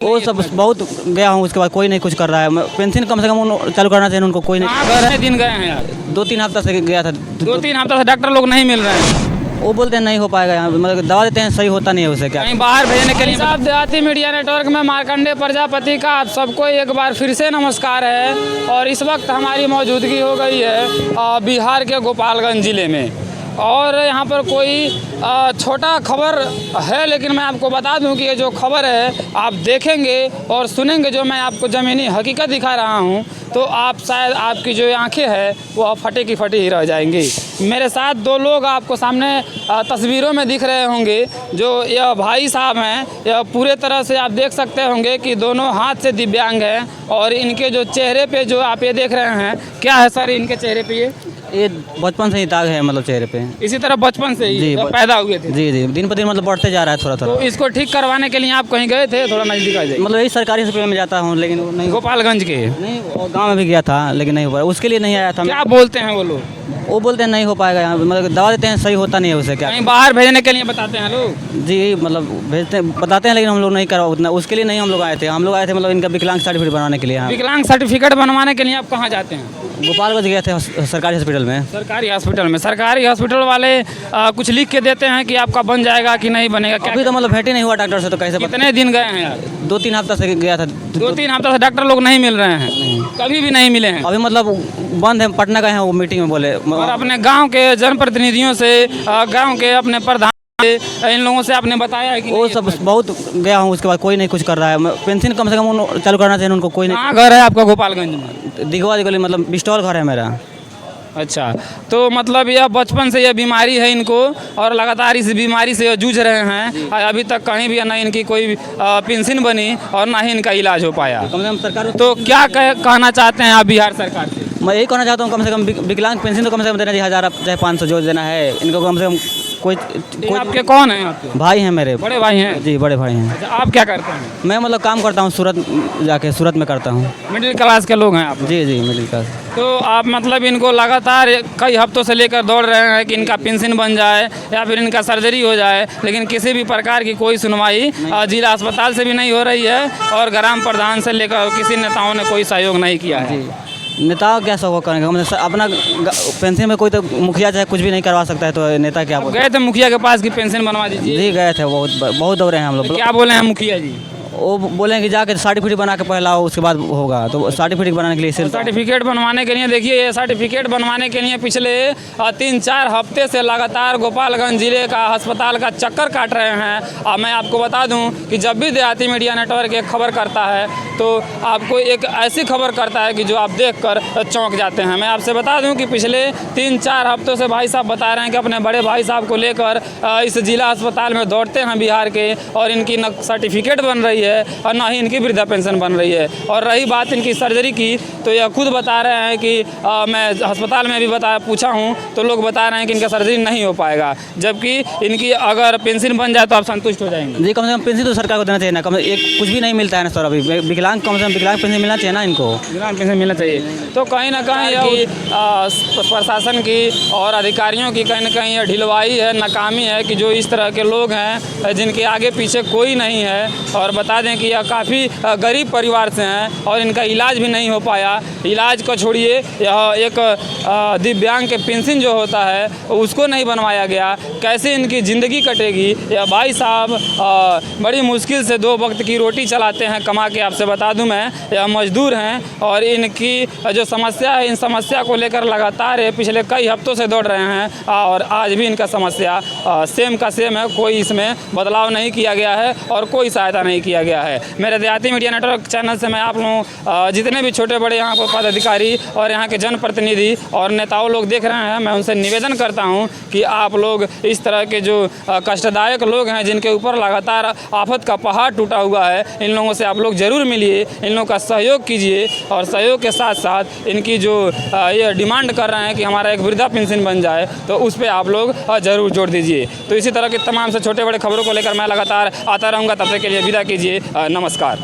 वो सब बहुत गया हूँ, उसके बाद कोई नहीं कुछ कर रहा है। पेंशन कम से कम चालू करना चाहिए उनको, कोई नहीं। कितने दिन गए हैं यार? 2-3 हफ्ता से गया था। 2-3 हफ्ता से डॉक्टर लोग नहीं मिल रहे हैं। वो बोलते हैं नहीं हो पाएगा, यहाँ मतलब दवा देते हैं, सही होता नहीं है उसे। क्या कहीं बाहर भेजने के लिए साहब देहाती मीडिया नेटवर्क में मार्कंडे प्रजापति का आप सबको एक बार फिर से नमस्कार है। और इस वक्त हमारी मौजूदगी हो गई है बिहार के गोपालगंज ज़िले में। और यहाँ पर कोई छोटा खबर है, लेकिन मैं आपको बता दूं कि ये जो खबर है आप देखेंगे और सुनेंगे, जो मैं आपको ज़मीनी हकीकत दिखा रहा हूँ, तो आप शायद आपकी जो आंखें हैं वो फटे की फटी ही रह जाएंगी। मेरे साथ दो लोग आपको सामने तस्वीरों में दिख रहे होंगे, जो यह भाई साहब हैं। यह पूरे तरह से आप देख सकते होंगे कि दोनों हाथ से दिव्यांग हैं। और इनके जो चेहरे पे जो आप ये देख रहे हैं, क्या है सर इनके चेहरे पे? ये बचपन से ही दाग है, मतलब चेहरे पे। इसी तरह बचपन से ही जी, पैदा हुए थे? जी जी, दिन पर दिन मतलब बढ़ते जा रहा है थोड़ा थोड़ा। तो इसको ठीक करवाने के लिए आप कहीं गए थे? थोड़ा नज़दीक आ जाइए। मतलब यही सरकारी हॉस्पिटल में जाता हूँ, लेकिन वो नहीं। गोपालगंज के? नहीं, गाँव में भी गया था लेकिन नहीं हो पाया, उसके लिए नहीं आया था। क्या बोलते हैं वो लोग? वो बोलते हैं नहीं हो पाएगा, यहाँ मतलब दवा देते हैं, सही होता नहीं है उसे। क्या कहीं बाहर भेजने के लिए बताते हैं लोग? जी, मतलब भेजते हैं, बताते हैं, लेकिन हम लोग नहीं करवा उतना, उसके लिए नहीं हम लोग आए थे। हम लोग आए थे मतलब इनका विकलांग सर्टिफिकेट बनाने के लिए। हाँ, विकलांग सर्टिफिकेट बनवाने के लिए आप कहाँ जाते हैं? गोपालगंज गए थे सरकारी हॉस्पिटल में। सरकारी हॉस्पिटल में? सरकारी हॉस्पिटल वाले कुछ लिख के देते हैं कि आपका बन जाएगा कि नहीं बनेगा? क्या अभी तो मतलब भेंट ही नहीं हुआ डॉक्टर से, तो कैसे कितने दिन गए हैं यार? 2-3 हफ्ता से गया था। 2-3 हफ्ता से डॉक्टर लोग नहीं मिल रहे हैं? कभी भी नहीं मिले हैं? अभी मतलब बंद है, पटना गए हैं वो मीटिंग में बोले। और अपने गांव के जनप्रतिनिधियों से, गांव के अपने प्रधान से, इन लोगों से आपने बताया है कि वो सब बहुत गया हूँ, उसके बाद कोई नहीं कुछ कर रहा है। पेंशन कम से कम चालू करना चाहिए उनको, कोई नहीं। कहाँ घर है आपका गोपालगंज में? दिगवा गली, मतलब बिस्टॉल घर है मेरा। अच्छा, तो मतलब यह बचपन से यह बीमारी है इनको, और लगातार इस बीमारी से जूझ रहे हैं। अभी तक कहीं भी ना इनकी कोई पेंशन बनी और ना ही इनका इलाज हो पाया। कम से कम सरकार, तो क्या कहना चाहते हैं आप बिहार सरकार से? मैं यही कहना चाहता हूँ, कम से कम विकलांग पेंशन तो कम से कम देना चाहिए। 1000 चाहे 500 जो देना है इनको, कम से कम। कोई आपके कौन है? आपके भाई हैं मेरे। बड़े भाई हैं? जी, बड़े भाई हैं। अच्छा, आप क्या करते हैं? मैं मतलब काम करता हूँ सूरत, जाके सूरत में करता हूँ। मिडिल क्लास के लोग हैं आप? जी जी, मिडिल क्लास। तो आप मतलब इनको लगातार कई हफ्तों से लेकर दौड़ रहे हैं कि इनका पेंशन बन जाए या फिर इनका सर्जरी हो जाए, लेकिन किसी भी प्रकार की कोई सुनवाई जिला अस्पताल से भी नहीं हो रही है, और ग्राम प्रधान से लेकर किसी नेताओं ने कोई सहयोग नहीं किया है। नेता क्या सहयोग करेंगे? हम अपना पेंशन में कोई तो मुखिया चाहे कुछ भी नहीं करवा सकता है, तो नेता क्या? गए थे मुखिया के पास कि पेंशन बनवा दीजिए? जी गए थे, बहुत दौड़े हैं हम लोग। क्या बोले हैं मुखिया जी? वो बोले कि जाके सर्टिफिकेट बना के पहले आओ, उसके बाद होगा। तो सर्टिफिकेट बनाने के लिए सर्टिफिकेट बनवाने के लिए, देखिए ये सर्टिफिकेट बनवाने के लिए पिछले 3-4 हफ्ते से लगातार गोपालगंज ज़िले का अस्पताल का चक्कर काट रहे हैं। और मैं आपको बता दूं कि जब भी देहाती मीडिया नेटवर्क एक खबर करता है तो आपको एक ऐसी खबर करता है कि जो आप देखकर चौंक जाते हैं। मैं आपसे बता दूं कि पिछले 3-4 हफ्तों से भाई साहब बता रहे हैं कि अपने बड़े भाई साहब को लेकर इस जिला अस्पताल में दौड़ते हैं बिहार के, और इनकी न सर्टिफिकेट बन रही है और ना ही इनकी वृद्धा पेंशन बन रही है। और रही बात इनकी सर्जरी की, तो यह खुद बता रहे हैं कि मैं अस्पताल में भी पूछा हूं तो लोग बता रहे हैं कि इनका सर्जरी नहीं हो पाएगा, जबकि इनकी अगर पेंशन बन जाए तो आप संतुष्ट हो जाएंगे? जी, कम से कम पेंशन तो सरकार को देना चाहिए ना। कम एक कुछ भी नहीं मिलता है ना सर अभी। विकलांग, कम से कम विकलांग पेंशन मिलना चाहिए ना इनको। विकलांग पेंशन मिलना चाहिए। तो कहीं ना कहीं प्रशासन की और अधिकारियों की कहीं ना कहीं यह ढिलवाई है, नाकामी है कि जो इस तरह के लोग हैं जिनके आगे पीछे कोई नहीं है, और बता दें कि यह काफ़ी गरीब परिवार से हैं और इनका इलाज भी नहीं हो पाया। इलाज को छोड़िए, यह एक दिव्यांग के पेंशन जो होता है उसको नहीं बनवाया गया। कैसे इनकी ज़िंदगी कटेगी? यह भाई साहब बड़ी मुश्किल से 2 वक्त की रोटी चलाते हैं कमा के। आपसे बता दूं मैं, यह मजदूर हैं, और इनकी जो समस्या है, इन समस्या को लेकर लगातार पिछले कई हफ्तों से दौड़ रहे हैं, और आज भी इनका समस्या सेम का सेम है। कोई इसमें बदलाव नहीं किया गया है और कोई सहायता नहीं किया गया है। मेरे देहाती मीडिया नेटवर्क चैनल से मैं आप लोगों जितने भी छोटे बड़े यहाँ पर पदाधिकारी और यहाँ के जनप्रतिनिधि और नेताओं लोग देख रहे हैं, मैं उनसे निवेदन करता हूँ कि आप लोग इस तरह के जो कष्टदायक लोग हैं, जिनके ऊपर लगातार आफत का पहाड़ टूटा हुआ है, इन लोगों से आप लोग ज़रूर मिलिए, इन लोगों का सहयोग कीजिए, और सहयोग के साथ साथ इनकी जो ये डिमांड कर रहे हैं कि हमारा एक वृद्धा पेंशन बन जाए, तो उस पर आप लोग ज़रूर जोर दीजिए। तो इसी तरह के तमाम से छोटे बड़े खबरों को लेकर मैं लगातार आता रहूँगा। तब तक के लिए विदा कीजिए। नमस्कार।